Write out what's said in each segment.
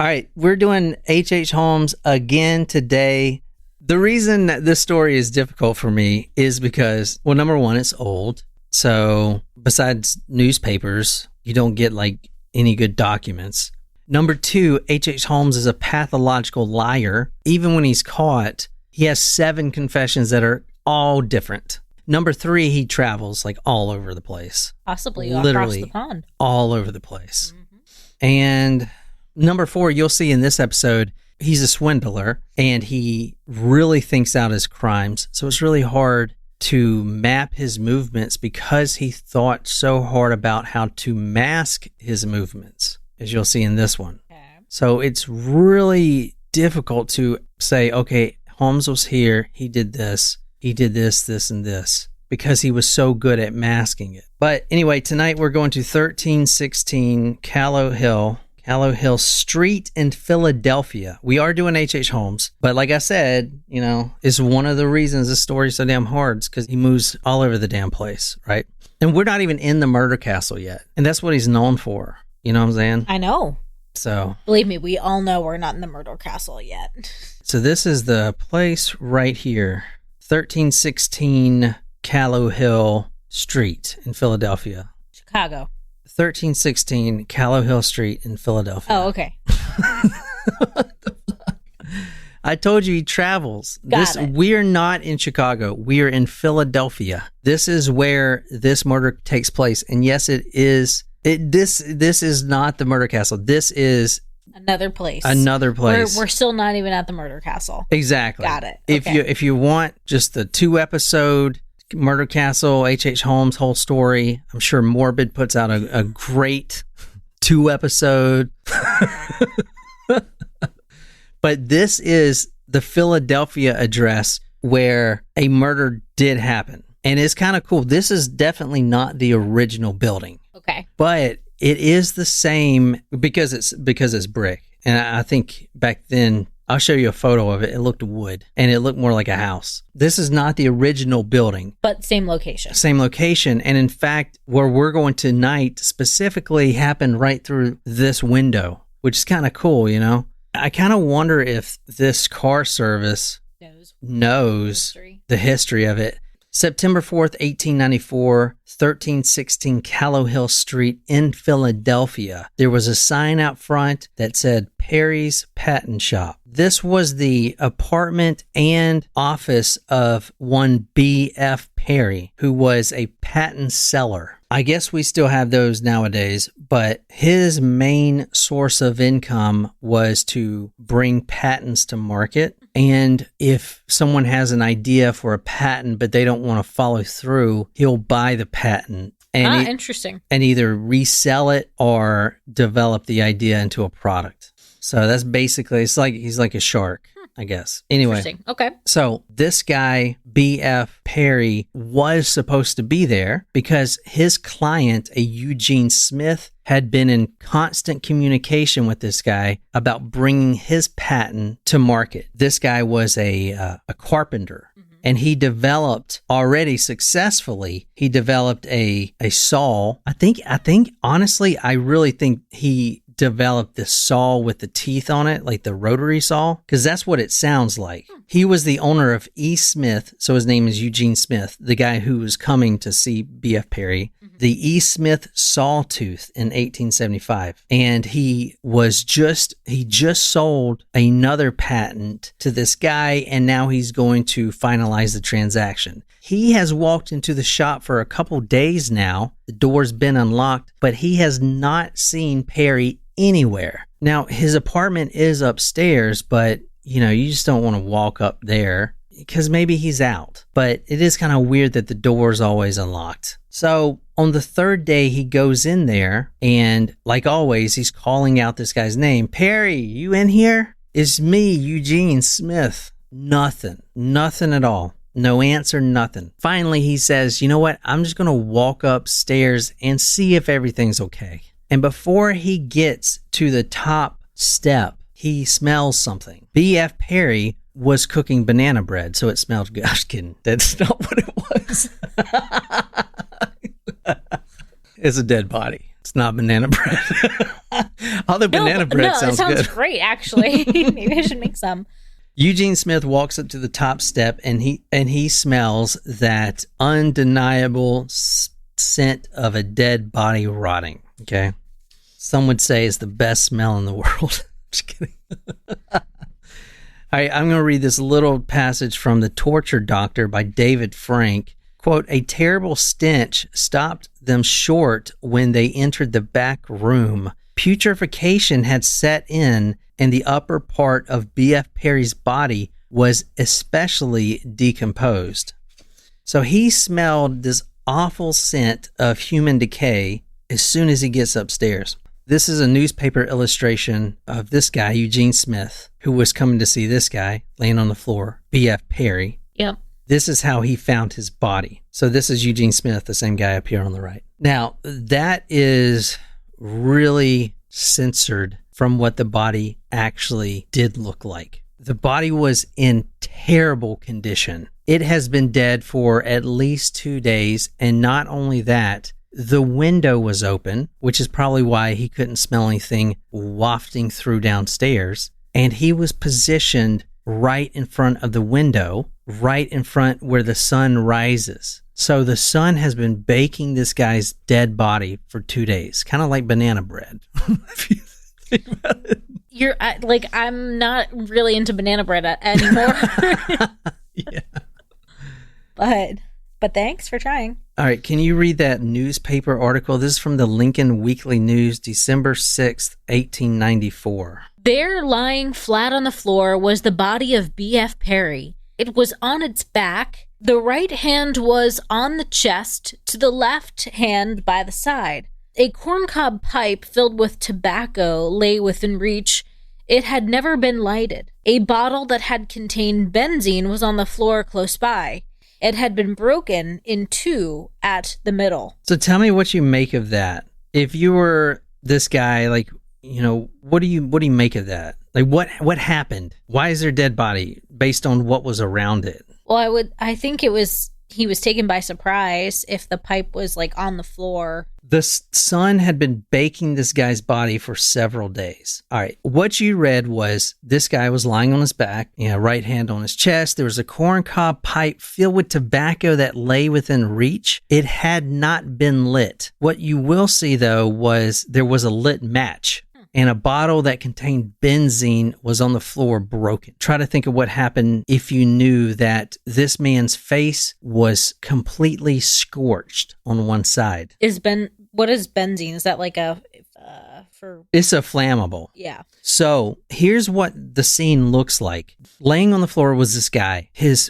All right, we're doing H.H. Holmes again today. The reason that this story is difficult for me is because, well, number one, it's old. So besides newspapers, you don't get like any good documents. Number two, H.H. Holmes is a pathological liar. Even when he's caught, he has 7 confessions that are all different. Number 3, he travels like all over the place. Possibly literally across the pond. All over the place. Mm-hmm. And number 4, you'll see in this episode, he's a swindler and he really thinks out his crimes. So it's really hard to map his movements because he thought so hard about how to mask his movements, as you'll see in this one. Okay. So it's really difficult to say, okay, Holmes was here, he did this, this, and this, because he was so good at masking it. But anyway, tonight we're going to 1316 Callow Hill Street in Philadelphia. We are doing H.H. Holmes, but like I said, is one of the reasons this story is so damn hard is because he moves all over the damn place, right? And we're not even in the murder castle yet. And that's what he's known for. You know what I'm saying? I know. So believe me, we all know we're not in the murder castle yet. So this is the place right here. 1316 Callow Hill Street in Philadelphia. Chicago. 1316 Callow Hill Street in Philadelphia. Oh, okay. What the fuck? I told you he travels. Got it. We're not in Chicago. We are in Philadelphia. This is where this murder takes place. And yes, it is. This is not the murder castle. This is another place. We're still not even at the murder castle. Exactly. Got it. Okay. If you want just the 2-episode Murder Castle, H.H. Holmes whole story, I'm sure Morbid puts out a great 2-episode. But this is the Philadelphia address where a murder did happen. And it's kind of cool. This is definitely not the original building. Okay. But it is the same because it's brick. And I think back then, I'll show you a photo of it. It looked wood and it looked more like a house. This is not the original building. But same location. Same location. And in fact, where we're going tonight specifically happened right through this window, which is kind of cool, I kind of wonder if this car service knows the history of it. September 4th, 1894, 1316 Callow Hill Street in Philadelphia. There was a sign out front that said Perry's Patent Shop. This was the apartment and office of one B.F. Perry, who was a patent seller. I guess we still have those nowadays, but his main source of income was to bring patents to market. And if someone has an idea for a patent, but they don't want to follow through, he'll buy the patent and interesting. And either resell it or develop the idea into a product. So that's basically, he's like a shark, I guess. Anyway, okay. So this guy, B.F. Perry, was supposed to be there because his client, a Eugene Smith, had been in constant communication with this guy about bringing his patent to market. This guy was a carpenter. And he developed already successfully. He developed a saw. I think honestly, I really think he developed the saw with the teeth on it, like the rotary saw, because that's what it sounds like. He was the owner of E. Smith, so his name is Eugene Smith, the guy who was coming to see B.F. Perry, the E. Smith sawtooth in 1875. And he just sold another patent to this guy, and now he's going to finalize the transaction. He has walked into the shop for a couple days now. The door's been unlocked, but he has not seen Perry anywhere. Now, his apartment is upstairs, but you just don't want to walk up there because maybe he's out. But it is kind of weird that the door's always unlocked. So on the 3rd day, he goes in there and, like always, he's calling out this guy's name. Perry, you in here? It's me, Eugene Smith. Nothing at all. No answer, nothing. Finally, he says, you know what? I'm just going to walk upstairs and see if everything's okay. And before he gets to the top step, he smells something. B.F. Perry was cooking banana bread, so it smelled good. I was kidding. That's not what it was. It's a dead body. It's not banana bread. Although banana bread sounds good. No, it sounds great, actually. Maybe I should make some. Eugene Smith walks up to the top step, and he smells that undeniable scent of a dead body rotting. Okay, some would say it's the best smell in the world. Just kidding. All right, I'm going to read this little passage from The Torture Doctor by David Frank. Quote, a terrible stench stopped them short when they entered the back room. Putrefaction had set in, and the upper part of B.F. Perry's body was especially decomposed. So he smelled this awful scent of human decay as soon as he gets upstairs. This is a newspaper illustration of this guy, Eugene Smith, who was coming to see this guy laying on the floor, B.F. Perry. Yep. This is how he found his body. So this is Eugene Smith, the same guy up here on the right. Now, that is really censored from what the body actually did look like. The body was in terrible condition. It has been dead for at least 2 days, and not only that, the window was open, which is probably why he couldn't smell anything wafting through downstairs, and he was positioned right in front of the window, right in front where the sun rises. So the sun has been baking this guy's dead body for 2 days, kind of like banana bread. If you think about it. I'm not really into banana bread anymore. Yeah. But thanks for trying. All right, can you read that newspaper article? This is from the Lincoln Weekly News, December 6th, 1894. There, lying flat on the floor, was the body of B.F. Perry. It was on its back. The right hand was on the chest, to the left hand by the side. A corncob pipe filled with tobacco lay within reach. It had never been lighted. A bottle that had contained benzene was on the floor close by. It had been broken in two at the middle. So tell me what you make of that. If you were this guy, what do you make of that? Like what happened? Why is there a dead body based on what was around it? Well, I think he was taken by surprise if the pipe was on the floor. The sun had been baking this guy's body for several days. All right. What you read was this guy was lying on his back, right hand on his chest. There was a corncob pipe filled with tobacco that lay within reach. It had not been lit. What you will see, though, was there was a lit match. And a bottle that contained benzene was on the floor broken. Try to think of what happened if you knew that this man's face was completely scorched on one side. What is benzene? Is that It's a flammable. Yeah. So here's what the scene looks like. Laying on the floor was this guy.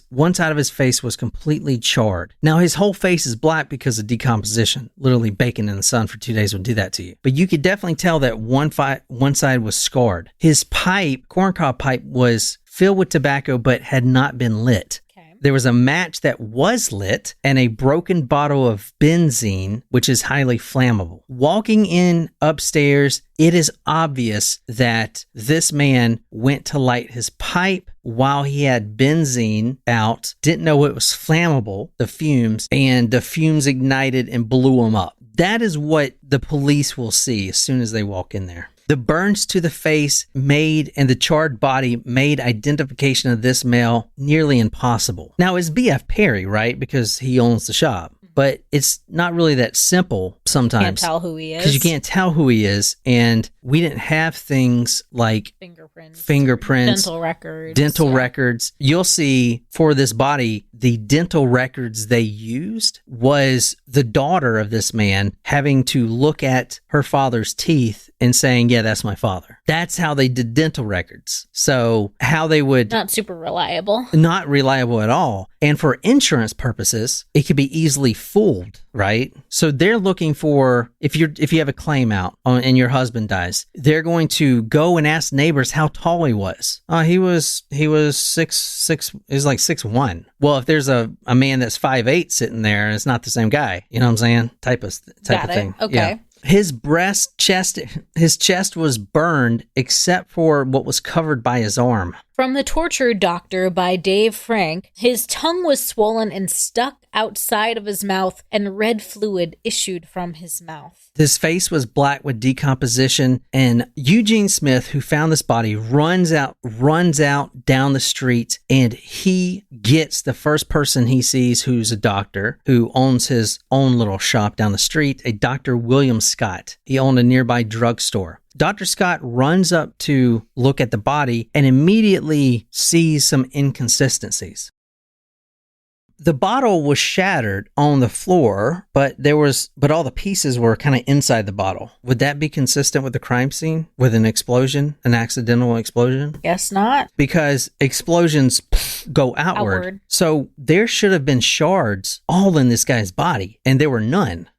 One side of his face was completely charred. Now his whole face is black because of decomposition. Literally baking in the sun for 2 days would do that to you. But you could definitely tell that one side was scarred. His corncob pipe, was filled with tobacco but had not been lit. There was a match that was lit and a broken bottle of benzene, which is highly flammable. Walking in upstairs, it is obvious that this man went to light his pipe while he had benzene out, didn't know it was flammable, the fumes, and the fumes ignited and blew him up. That is what the police will see as soon as they walk in there. The burns to the face and the charred body made identification of this male nearly impossible. Now, it's B.F. Perry, right? Because he owns the shop. But it's not really that simple sometimes. Can't tell who he is. Because you can't tell who he is. And we didn't have things like fingerprints, dental records. You'll see for this body, the dental records they used was the daughter of this man having to look at her father's teeth and saying, yeah, that's my father. That's how they did dental records. So how they would... Not super reliable. Not reliable at all. And for insurance purposes, it could be easily fooled, right? So they're looking for, if you have a claim out and your husband dies, they're going to go and ask neighbors how tall he was. He was 6'1". Well, if there's a man that's 5'8" sitting there, it's not the same guy. You know what I'm saying? Type of thing. Okay. Yeah. His chest was burned except for what was covered by his arm. From the torture doctor by Dave Frank, his tongue was swollen and stuck outside of his mouth, and red fluid issued from his mouth. His face was black with decomposition, and Eugene Smith, who found this body, runs out down the street, and he gets the first person he sees who's a doctor who owns his own little shop down the street, a Dr. William Scott. He owned a nearby drugstore. Dr. Scott runs up to look at the body and immediately sees some inconsistencies. The bottle was shattered on the floor, but all the pieces were kind of inside the bottle. Would that be consistent with the crime scene? With an explosion, an accidental explosion? Guess not. Because explosions go outward. So there should have been shards all in this guy's body, and there were none.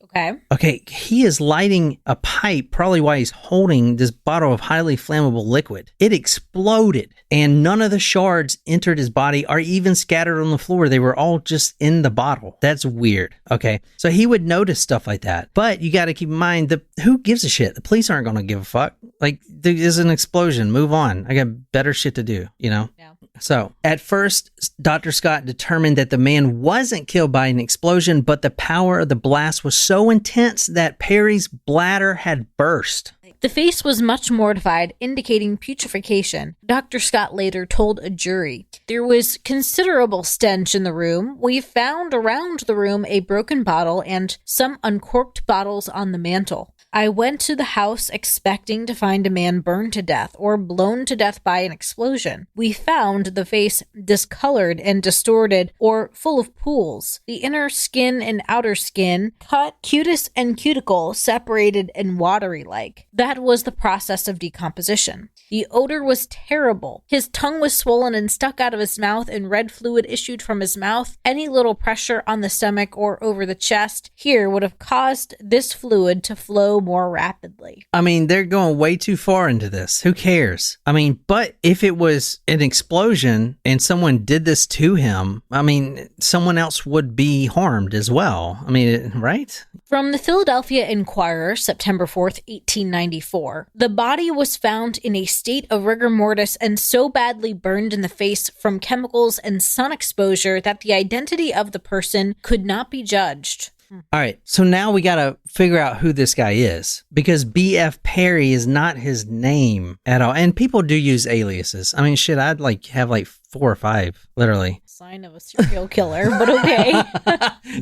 Okay, he is lighting a pipe probably while he's holding this bottle of highly flammable liquid. It exploded, and none of the shards entered his body or even scattered on the floor. They were all just in the bottle. That's weird. Okay, so he would notice stuff like that. But you got to keep in mind, who gives a shit? The police aren't going to give a fuck. Like, there's an explosion. Move on. I got better shit to do, you know? Yeah. So, at first, Dr. Scott determined that the man wasn't killed by an explosion, but the power of the blast was so intense that Perry's bladder had burst. The face was much mortified, indicating putrefaction. Dr. Scott later told a jury. There was considerable stench in the room. We found around the room a broken bottle and some uncorked bottles on the mantel. I went to the house expecting to find a man burned to death or blown to death by an explosion. We found the face discolored and distorted or full of pools. The inner skin and outer skin cut, cutis and cuticle separated and watery-like. That was the process of decomposition. The odor was terrible. His tongue was swollen and stuck out of his mouth, and red fluid issued from his mouth. Any little pressure on the stomach or over the chest here would have caused this fluid to flow more rapidly. I mean, they're going way too far into this. Who cares? I mean, but if it was an explosion and someone did this to him, I mean, someone else would be harmed as well. I mean, right? From the Philadelphia Inquirer, September 4th, 1894, the body was found in a state of rigor mortis and so badly burned in the face from chemicals and sun exposure that the identity of the person could not be judged. All right, so now we got to figure out who this guy is, because B.F. Perry is not his name at all. And people do use aliases. I mean, shit, I'd have 4 or 5, literally. Sign of a serial killer, but okay.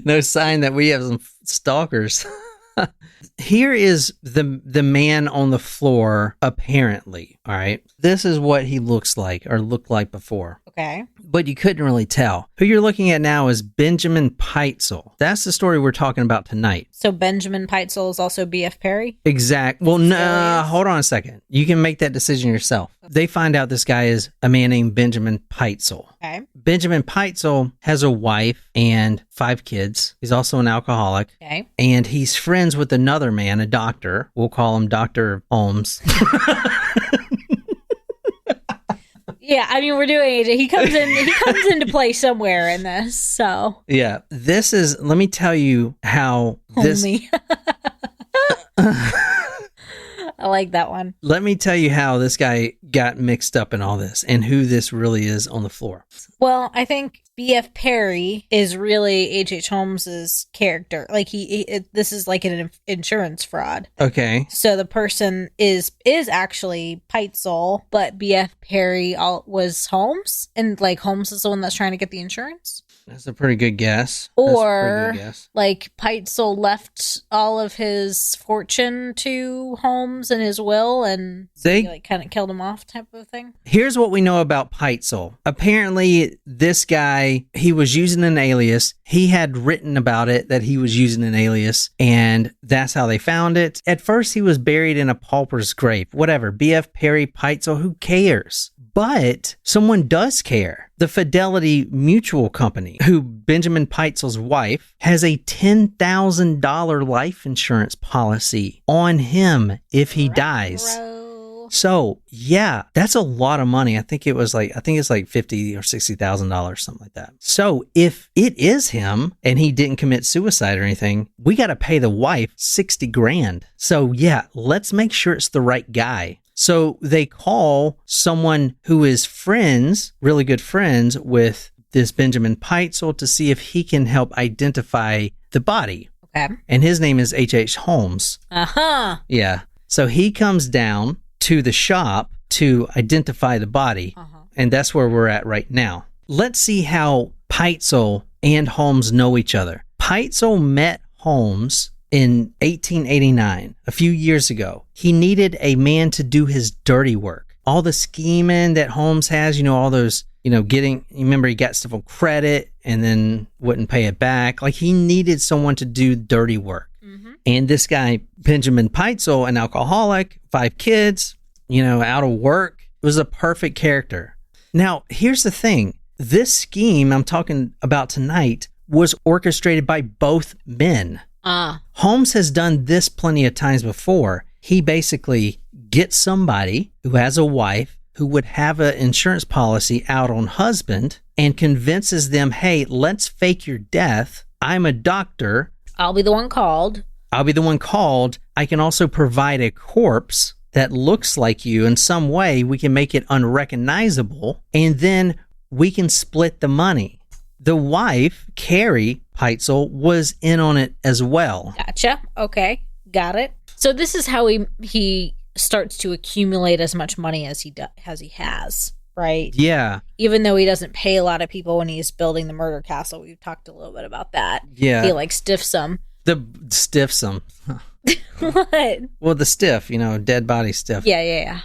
No sign that we have some stalkers. Here is the man on the floor, apparently, all right? This is what he looks like, or looked like before. Okay. But you couldn't really tell. Who you're looking at now is Benjamin Pitezel. That's the story we're talking about tonight. So Benjamin Pitezel is also B.F. Perry? Exact. Well, no, hold on a second. You can make that decision yourself. They find out this guy is a man named Benjamin Pitezel. Okay. Benjamin Pitezel has a wife and 5 kids. He's also an alcoholic. Okay. And he's friends with another man, a doctor. We'll call him Dr. Holmes. Yeah, I mean, we're doing it. He comes into play somewhere in this, so. Yeah, this is, let me tell you how this. I like that one. Let me tell you how this guy got mixed up in all this and who this really is on the floor. Well, I think B.F. Perry is really H.H. Holmes's character. Like this is like an insurance fraud. Okay. So the person is actually Pitezel, but B.F. Perry was Holmes, and like Holmes is the one that's trying to get the insurance. That's a pretty good guess. Or like Pitezel left all of his fortune to Holmes in his will, and they like kind of killed him off, type of thing. Here's what we know about Pitezel. Apparently, this guy, he was using an alias. He had written about it that he was using an alias, and that's how they found it. At first, he was buried in a pauper's grave. Whatever. B.F. Perry, Pitezel, who cares? But someone does care. The Fidelity Mutual Company, who Benjamin Pitezel's wife, has a $10,000 life insurance policy on him if he dies. So, yeah, that's a lot of money. I think it's like $50,000 or $60,000, something like that. So, if it is him and he didn't commit suicide or anything, we got to pay the wife $60,000. So, yeah, let's make sure it's the right guy. So they call someone who is really good friends with this Benjamin Pitezel to see if he can help identify the body. Okay. And his name is H.H. Holmes. Uh-huh. Yeah. So he comes down to the shop to identify the body. And that's where we're at right now. Let's see how Pitezel and Holmes know each other. Pitezel met Holmes in 1889, a few years ago. He needed a man to do his dirty work. All the scheming that Holmes has, all those, remember he got stuff on credit and then wouldn't pay it back. Like he needed someone to do dirty work. And this guy, Benjamin Pitezel, an alcoholic, 5 kids, out of work, was a perfect character. Now, here's the thing. This scheme I'm talking about tonight was orchestrated by both men. Holmes has done this plenty of times before. He basically gets somebody who has a wife who would have an insurance policy out on husband and convinces them, hey, let's fake your death. I'm a doctor. I'll be the one called. I can also provide a corpse that looks like you in some way. We can make it unrecognizable, and then we can split the money. The wife, Carrie Pitezel, was in on it as well. Gotcha. Okay. Got it. So this is how he starts to accumulate as much money as he has, right? Yeah. Even though he doesn't pay a lot of people when he's building the murder castle. We've talked a little bit about that. Yeah. He stiffs them. What? Well, the stiff, dead body stiff. Yeah.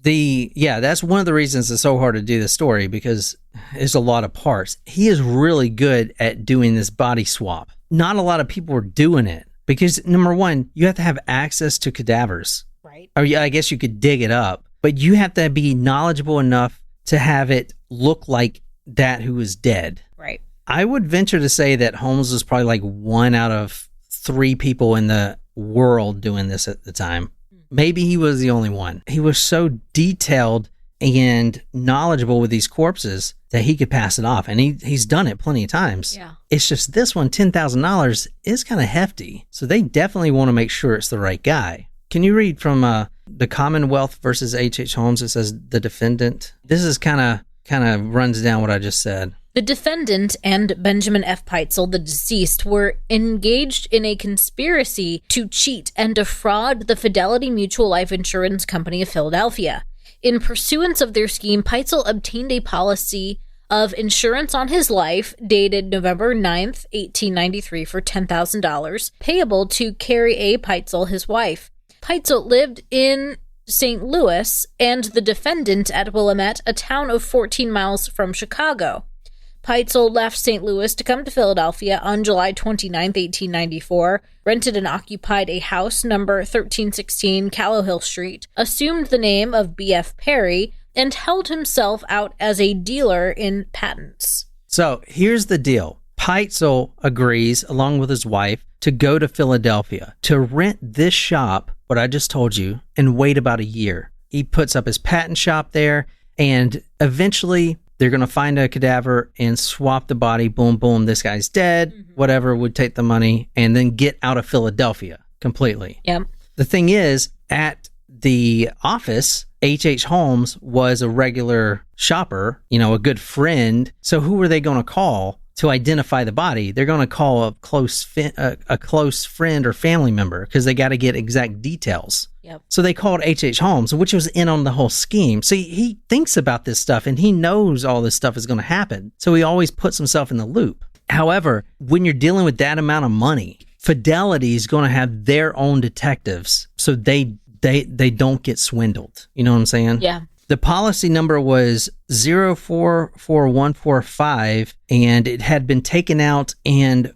That's one of the reasons it's so hard to do the story, because there's a lot of parts. He is really good at doing this body swap. Not a lot of people are doing it because, number one, you have to have access to cadavers. Right. Or I guess you could dig it up, but you have to be knowledgeable enough to have it look like that who is dead. Right. I would venture to say that Holmes was probably like 1 out of 3 people in the world doing this at the time. Maybe he was the only one. He was so detailed and knowledgeable with these corpses that he could pass it off. And he's done it plenty of times. Yeah. It's just this one, $10,000, is kind of hefty. So they definitely want to make sure it's the right guy. Can you read from the Commonwealth versus H.H. Holmes? It says the defendant. This is kind of runs down what I just said. The defendant and Benjamin F. Pitezel, the deceased, were engaged in a conspiracy to cheat and defraud the Fidelity Mutual Life Insurance Company of Philadelphia. In pursuance of their scheme, Pitezel obtained a policy of insurance on his life dated November 9th, 1893 for $10,000, payable to Carrie A. Pitezel, his wife. Pitezel lived in St. Louis and the defendant at Willamette, a town of 14 miles from Chicago. Pitezel left St. Louis to come to Philadelphia on July 29, 1894, rented and occupied a house number 1316 Callowhill Street, assumed the name of B.F. Perry, and held himself out as a dealer in patents. So here's the deal. Pitezel agrees, along with his wife, to go to Philadelphia to rent this shop, what I just told you, and wait about a year. He puts up his patent shop there, and eventually they're going to find a cadaver and swap the body. Boom, boom. This guy's dead. Whatever, would take the money and then get out of Philadelphia completely. Yep. The thing is, at the office, H.H. Holmes was a regular shopper, a good friend. So who were they going to call to identify the body? They're going to call a close friend or family member because they got to get exact details. Yep. So they called H.H. Holmes, which was in on the whole scheme. So he thinks about this stuff and he knows all this stuff is going to happen. So he always puts himself in the loop. However, when you're dealing with that amount of money, Fidelity is going to have their own detectives so they don't get swindled. You know what I'm saying? Yeah. The policy number was 044145, and it had been taken out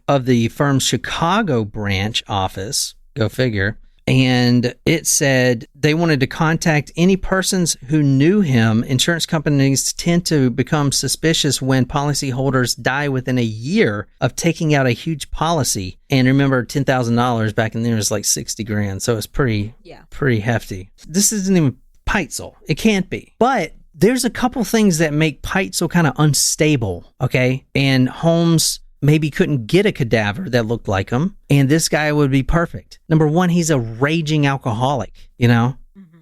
of the firm's Chicago branch office. Go figure. And it said they wanted to contact any persons who knew him. Insurance companies tend to become suspicious when policyholders die within a year of taking out a huge policy. And remember, $10,000 back in there was like $60,000. So it's pretty hefty. This isn't even Pitezel. It can't be. But there's a couple things that make Pitezel kind of unstable. Okay. And Holmes maybe couldn't get a cadaver that looked like him, and this guy would be perfect. Number one, he's a raging alcoholic,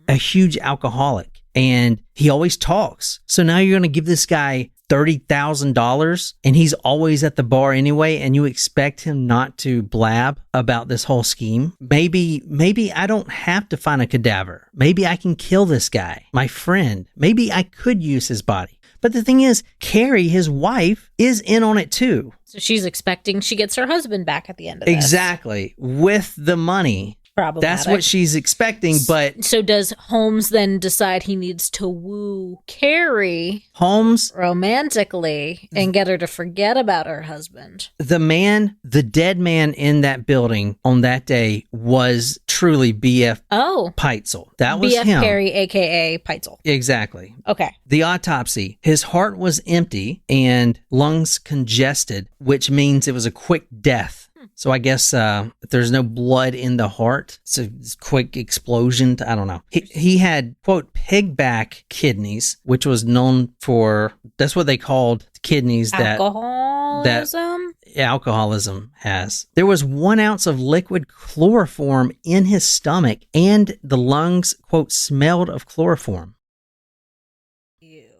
a huge alcoholic, and he always talks. So now you're going to give this guy $30,000 and he's always at the bar anyway, and you expect him not to blab about this whole scheme? Maybe I don't have to find a cadaver. Maybe I can kill this guy, my friend. Maybe I could use his body. But the thing is, Carrie, his wife, is in on it too. So she's expecting she gets her husband back at the end of this. Exactly. With the money. Problematic. That's what she's expecting, but... So does Holmes then decide he needs to woo Carrie Holmes romantically and get her to forget about her husband? The dead man in that building on that day was truly B.F. Pitezel. That was B.F. him. Perry, a.k.a. Pitezel. Exactly. Okay. The autopsy. His heart was empty and lungs congested, which means it was a quick death. So I guess if there's no blood in the heart, it's a quick explosion. I don't know. He had, quote, pigback kidneys, which was known for, that's what they called kidneys Alcoholism? Alcoholism has. There was 1 ounce of liquid chloroform in his stomach, and the lungs, quote, smelled of chloroform.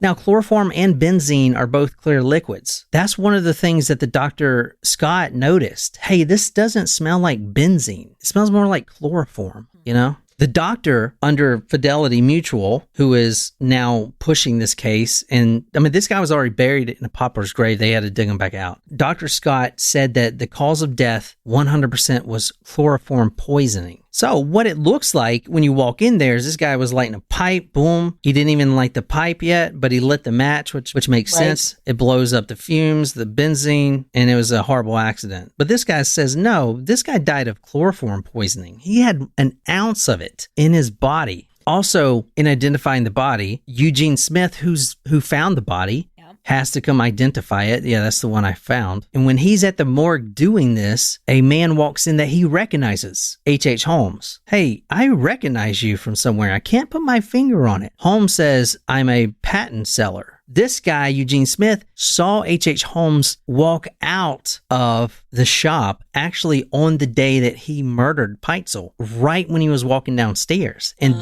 Now, chloroform and benzene are both clear liquids. That's one of the things that the Dr. Scott noticed. Hey, this doesn't smell like benzene. It smells more like chloroform, you know? The doctor under Fidelity Mutual, who is now pushing this case, and I mean, this guy was already buried in a pauper's grave. They had to dig him back out. Dr. Scott said that the cause of death 100% was chloroform poisoning. So what it looks like when you walk in there is this guy was lighting a pipe, boom. He didn't even light the pipe yet, but he lit the match, which makes sense. It blows up the fumes, the benzene, and it was a horrible accident. But this guy says, no, this guy died of chloroform poisoning. He had an ounce of it in his body. Also, in identifying the body, Eugene Smith, who found the body, has to come identify it. Yeah, that's the one I found. And when he's at the morgue doing this, a man walks in that he recognizes, H.H. Holmes. Hey, I recognize you from somewhere. I can't put my finger on it. Holmes says, I'm a patent seller. This guy, Eugene Smith, saw H.H. Holmes walk out of the shop actually on the day that he murdered Pitezel, right when he was walking downstairs. And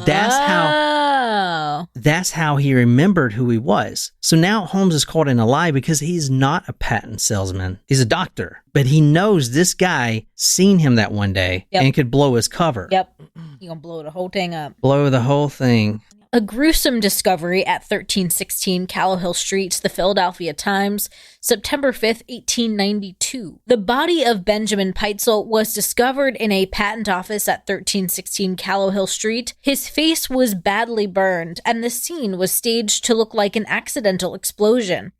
that's how he remembered who he was. So now Holmes is caught in a lie because he's not a patent salesman. He's a doctor. But he knows this guy seen him that one day and could blow his cover. Yep. He gonna blow the whole thing up. Blow the whole thing. A gruesome discovery at 1316 Callowhill Street, the Philadelphia Times, September 5th, 1892. The body of Benjamin Pitezel was discovered in a patent office at 1316 Callowhill Street. His face was badly burned, and the scene was staged to look like an accidental explosion.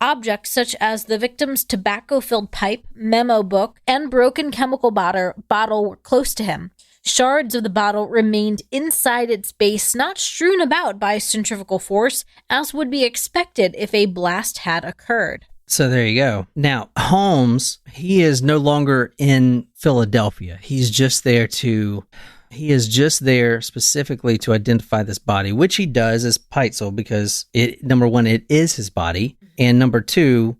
Objects such as the victim's tobacco-filled pipe, memo book, and broken chemical bottle were close to him. Shards of the bottle remained inside its base, not strewn about by centrifugal force, as would be expected if a blast had occurred. So there you go. Now, Holmes, he is no longer in Philadelphia. He is just there specifically to identify this body, which he does as Pitezel because, number one, it is his body. And number two,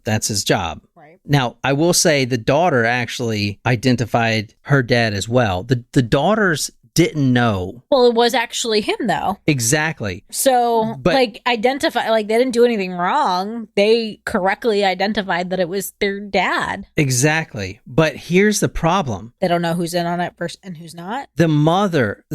that's his job. Now, I will say the daughter actually identified her dad as well. The daughters didn't know. Well, it was actually him, though. Exactly. So, they didn't do anything wrong. They correctly identified that it was their dad. Exactly. But here's the problem. They don't know who's in on it and who's not. The mother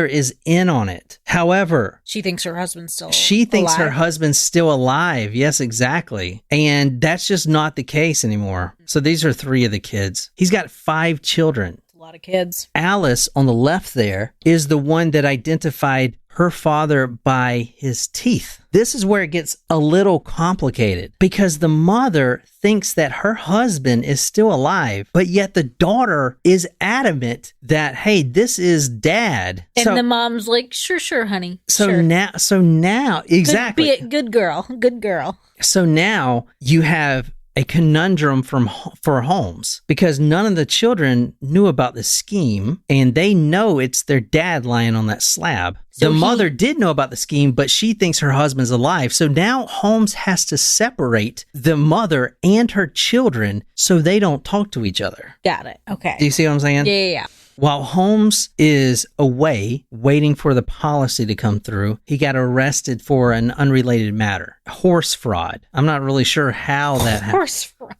is in on it. However, she thinks her husband's still her husband's still alive. Yes, exactly. And that's just not the case anymore. So these are 3 of the kids. He's got 5 children. A lot of kids. Alice on the left there is the one that identified her father by his teeth. This is where it gets a little complicated because the mother thinks that her husband is still alive, but yet the daughter is adamant that, hey, this is dad. And the mom's like, sure, honey. So sure. now, exactly. Be a good girl. So now you have a conundrum for Holmes because none of the children knew about the scheme and they know it's their dad lying on that slab. So the mother did know about the scheme, but she thinks her husband's alive. So now Holmes has to separate the mother and her children so they don't talk to each other. Got it. Okay. Do you see what I'm saying? Yeah. While Holmes is away waiting for the policy to come through, he got arrested for an unrelated matter, horse fraud. I'm not really sure how that happened. Horse fraud.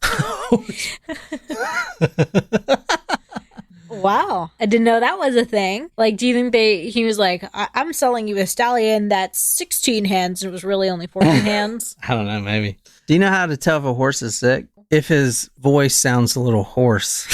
Wow. I didn't know that was a thing. Like, do you think he was like, I'm selling you a stallion that's 16 hands and it was really only 14 hands? I don't know, maybe. Do you know how to tell if a horse is sick? If his voice sounds a little hoarse.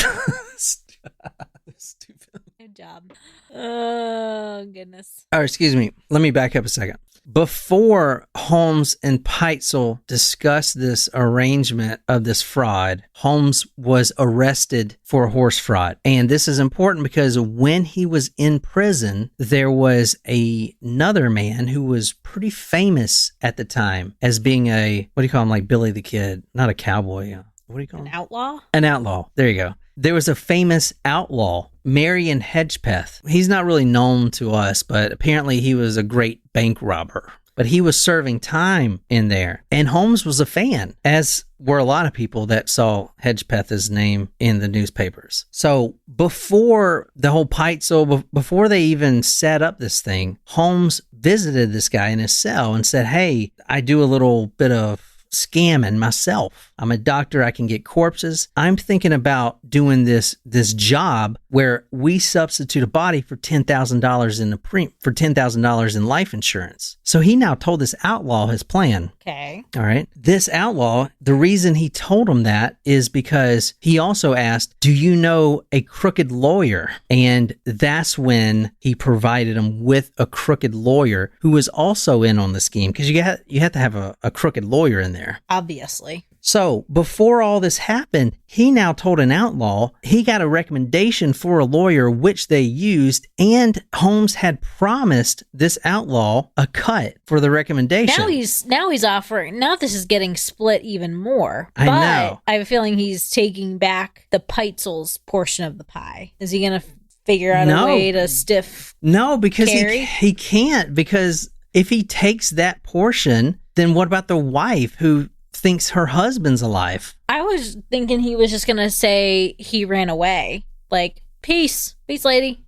Stupid. Good job. Oh, goodness. Oh, excuse me. Let me back up a second. Before Holmes and Pitezel discussed this arrangement of this fraud, Holmes was arrested for horse fraud. And this is important because when he was in prison, there was another man who was pretty famous at the time as being what do you call him? Like Billy the Kid, not a cowboy. What do you call him? An outlaw? An outlaw. There you go. There was a famous outlaw, Marion Hedgepeth. He's not really known to us, but apparently he was a great bank robber. But he was serving time in there. And Holmes was a fan, as were a lot of people that saw Hedgepeth's name in the newspapers. So before the whole Pitezel, before they even set up this thing, Holmes visited this guy in his cell and said, hey, I do a little bit of scamming myself. I'm a doctor. I can get corpses. I'm thinking about doing this job where we substitute a body for $10,000 for $10,000 in life insurance. So he now told this outlaw his plan. Okay. All right. This outlaw, the reason he told him that is because he also asked, do you know a crooked lawyer? And that's when he provided him with a crooked lawyer who was also in on the scheme, because you have to have a crooked lawyer in there. Obviously. So before all this happened, he now told an outlaw he got a recommendation for a lawyer, which they used, and Holmes had promised this outlaw a cut for the recommendation. Now he's offering. Now this is getting split even more. I know. I have a feeling he's taking back the Pitezel's portion of the pie. Is he going to figure out a way to stiff? No, because Carrie? he can't. Because if he takes that portion, then what about the wife who thinks her husband's alive? I was thinking he was just gonna say he ran away. Like, peace, lady.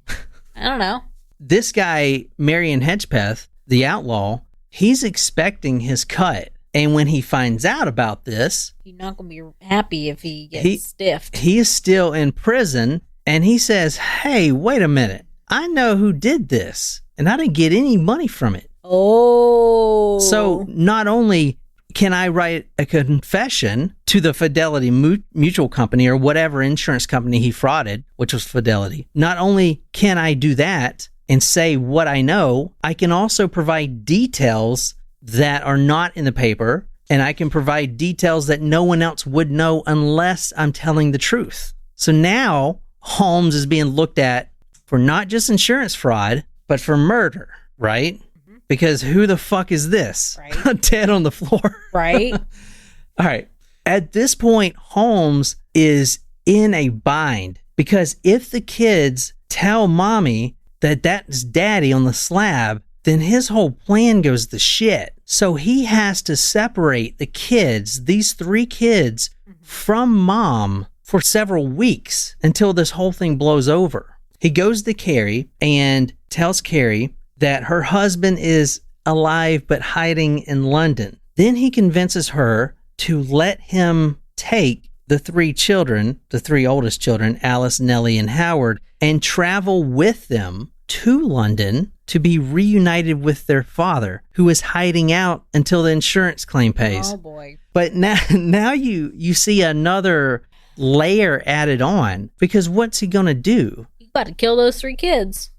I don't know. This guy, Marion Hedgepeth, the outlaw, he's expecting his cut. And when he finds out about this, he's not gonna be happy if he gets stiffed. He is still in prison, and he says, hey, wait a minute. I know who did this, and I didn't get any money from it. Oh. So not only can I write a confession to the Fidelity Mutual Company or whatever insurance company he frauded, which was Fidelity, not only can I do that and say what I know, I can also provide details that are not in the paper, and I can provide details that no one else would know unless I'm telling the truth. So now Holmes is being looked at for not just insurance fraud, but for murder, right? Because who the fuck is this? Right. Dead on the floor. Right. All right. At this point, Holmes is in a bind because if the kids tell mommy that that's daddy on the slab, then his whole plan goes to shit. So he has to separate the kids, these 3 kids, from mom for several weeks until this whole thing blows over. He goes to Carrie and tells Carrie that her husband is alive but hiding in London. Then he convinces her to let him take the 3 children, the 3 oldest children, Alice, Nellie, and Howard, and travel with them to London to be reunited with their father, who is hiding out until the insurance claim pays. Oh, boy. But now you see another layer added on, because what's he going to do? He's about to kill those 3 kids.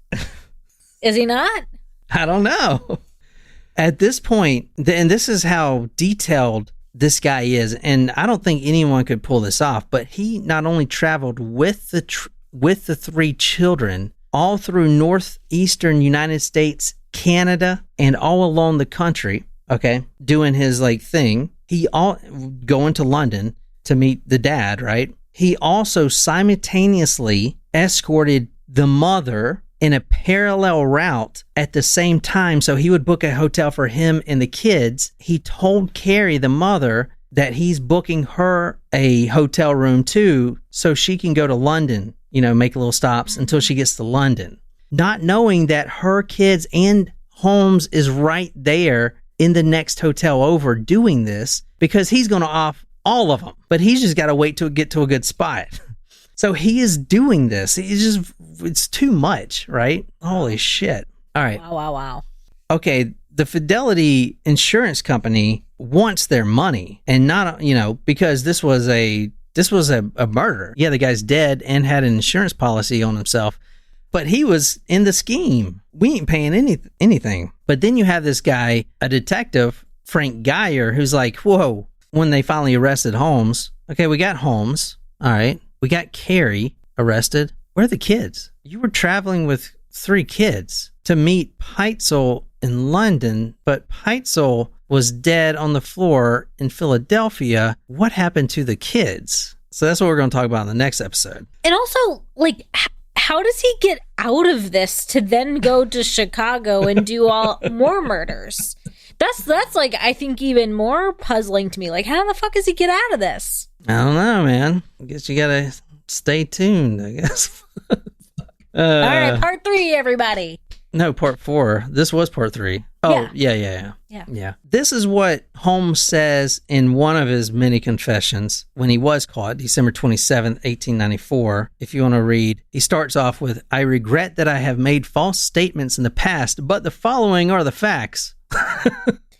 Is he not? I don't know. At this point, and this is how detailed this guy is, and I don't think anyone could pull this off, but he not only traveled with the 3 children all through northeastern United States, Canada, and all along the country, okay, doing his thing. He going to London to meet the dad, right? He also simultaneously escorted the mother in a parallel route at the same time. So he would book a hotel for him and the kids. He told Carrie, the mother, that he's booking her a hotel room too, so she can go to London, make little stops until she gets to London, not knowing that her kids and Holmes is right there in the next hotel over doing this, because he's going to off all of them, but he's just got to wait to get to a good spot. So he is doing this. It's too much, right? Holy shit. All right. Wow. Okay. The Fidelity Insurance Company wants their money, and not, because this was a murder. Yeah, the guy's dead and had an insurance policy on himself, but he was in the scheme. We ain't paying anything. But then you have this guy, a detective, Frank Geyer, who's like, whoa, when they finally arrested Holmes. Okay, we got Holmes. All right. We got Carrie arrested. Where are the kids? You were traveling with 3 kids to meet Pitezel in London, but Pitezel was dead on the floor in Philadelphia. What happened to the kids? So that's what we're going to talk about in the next episode. And also, how does he get out of this to then go to Chicago and do more murders? That's I think even more puzzling to me. How the fuck does he get out of this? I don't know, man. I guess you got to stay tuned, I guess. All right, part 3, everybody. No, part 4. This was part 3. Oh, yeah. This is what Holmes says in one of his many confessions when he was caught, December 27th, 1894. If you want to read, he starts off with, "I regret that I have made false statements in the past, but the following are the facts."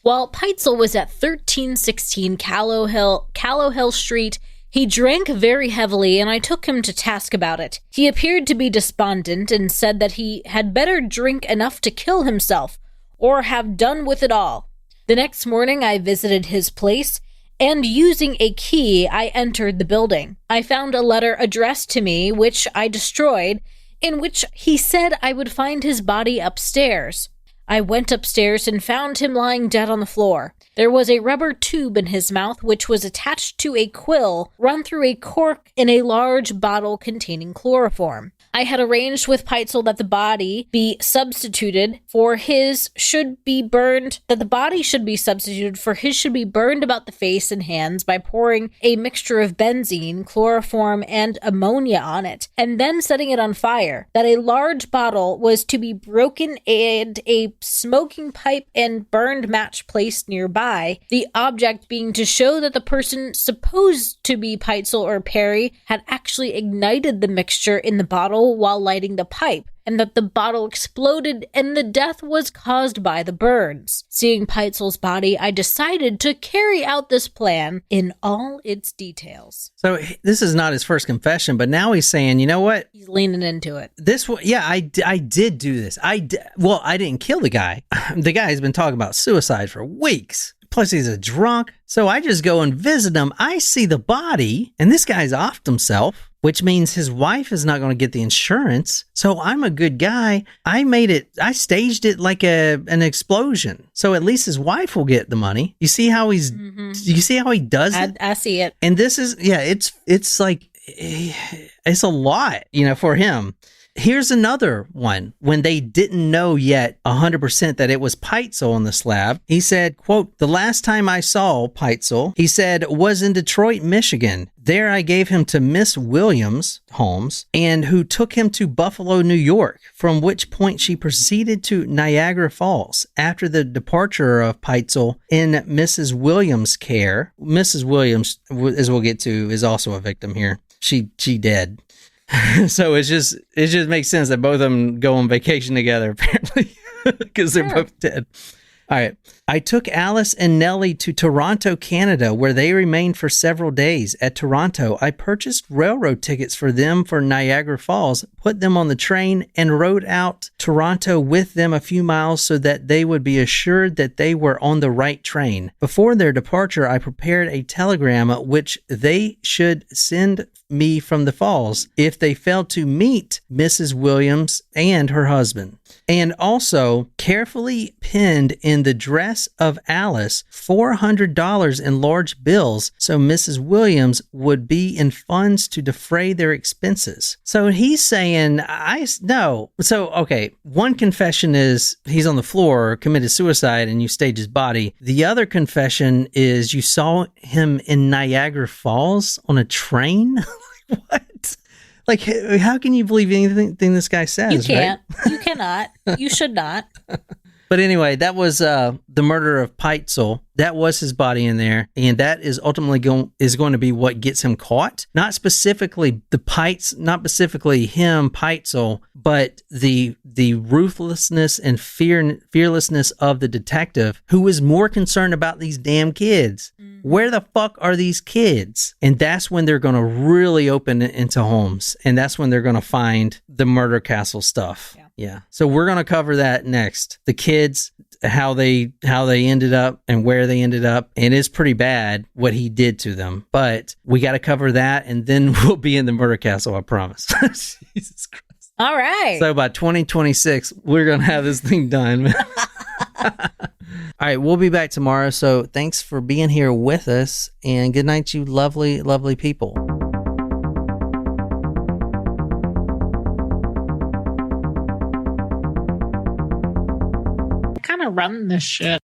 While Pitezel was at 1316 Callow Hill Street, he drank very heavily, and I took him to task about it. He appeared to be despondent and said that he had better drink enough to kill himself, or have done with it all. The next morning I visited his place, and using a key I entered the building. I found a letter addressed to me, which I destroyed, in which he said I would find his body upstairs. I went upstairs and found him lying dead on the floor. There was a rubber tube in his mouth which was attached to a quill run through a cork in a large bottle containing chloroform. I had arranged with Pitezel that the body be substituted for his should be burned, about the face and hands by pouring a mixture of benzene, chloroform, and ammonia on it, and then setting it on fire. That a large bottle was to be broken and a smoking pipe and burned match placed nearby, the object being to show that the person supposed to be Pitezel or Perry had actually ignited the mixture in the bottle while lighting the pipe, and that the bottle exploded and the death was caused by the burns. Seeing Pitezel's body, I decided to carry out this plan in all its details. So this is not his first confession, but now he's saying, you know what? He's leaning into it. I did do this. I didn't kill the guy. The guy has been talking about suicide for weeks. Plus, he's a drunk. So I just go and visit him. I see the body, and this guy's offed himself, which means his wife is not going to get the insurance. So I'm a good guy. I staged it like an explosion. So at least his wife will get the money. You see how you see how he does it? I see it. And this is, it's like, it's a lot, for him. Here's another one. When they didn't know yet 100% that it was Pitezel on the slab, he said, quote, "The last time I saw Pitezel," he said, "was in Detroit, Michigan. There I gave him to Miss Williams, Holmes, and who took him to Buffalo, New York, from which point she proceeded to Niagara Falls. After the departure of Pitezel in Mrs. Williams' care," Mrs. Williams, as we'll get to, is also a victim here. She dead. So it just makes sense that both of them go on vacation together, apparently, because they're both dead. All right. "I took Alice and Nellie to Toronto, Canada, where they remained for several days. At Toronto, I purchased railroad tickets for them for Niagara Falls, put them on the train, and rode out Toronto with them a few miles so that they would be assured that they were on the right train. Before their departure, I prepared a telegram which they should send me from the falls if they failed to meet Mrs. Williams and her husband, and also carefully pinned in the dress of Alice $400 in large bills so Mrs. Williams would be in funds to defray their expenses." So he's saying, one confession is he's on the floor, committed suicide, and you staged his body. The other confession is you saw him in Niagara Falls on a train? What? Like, how can you believe anything this guy says? You can't. Right? You cannot. You should not. But anyway, that was the murder of Pitezel. That was his body in there, and that is ultimately going to be what gets him caught. Not specifically not specifically him, Pitezel, but the ruthlessness and fearlessness of the detective, who was more concerned about these damn kids. Where the fuck are these kids? And that's when they're going to really open it into Holmes, and that's when they're going to find the murder castle stuff. Yeah. So we're going to cover that next. The kids, how they ended up and where they ended up. And it's pretty bad what he did to them. But we got to cover that, and then we'll be in the murder castle, I promise. Jesus Christ. All right. So by 2026, we're going to have this thing done, man. All right, we'll be back tomorrow. So thanks for being here with us, and good night, you lovely, lovely people. Kind of run this shit.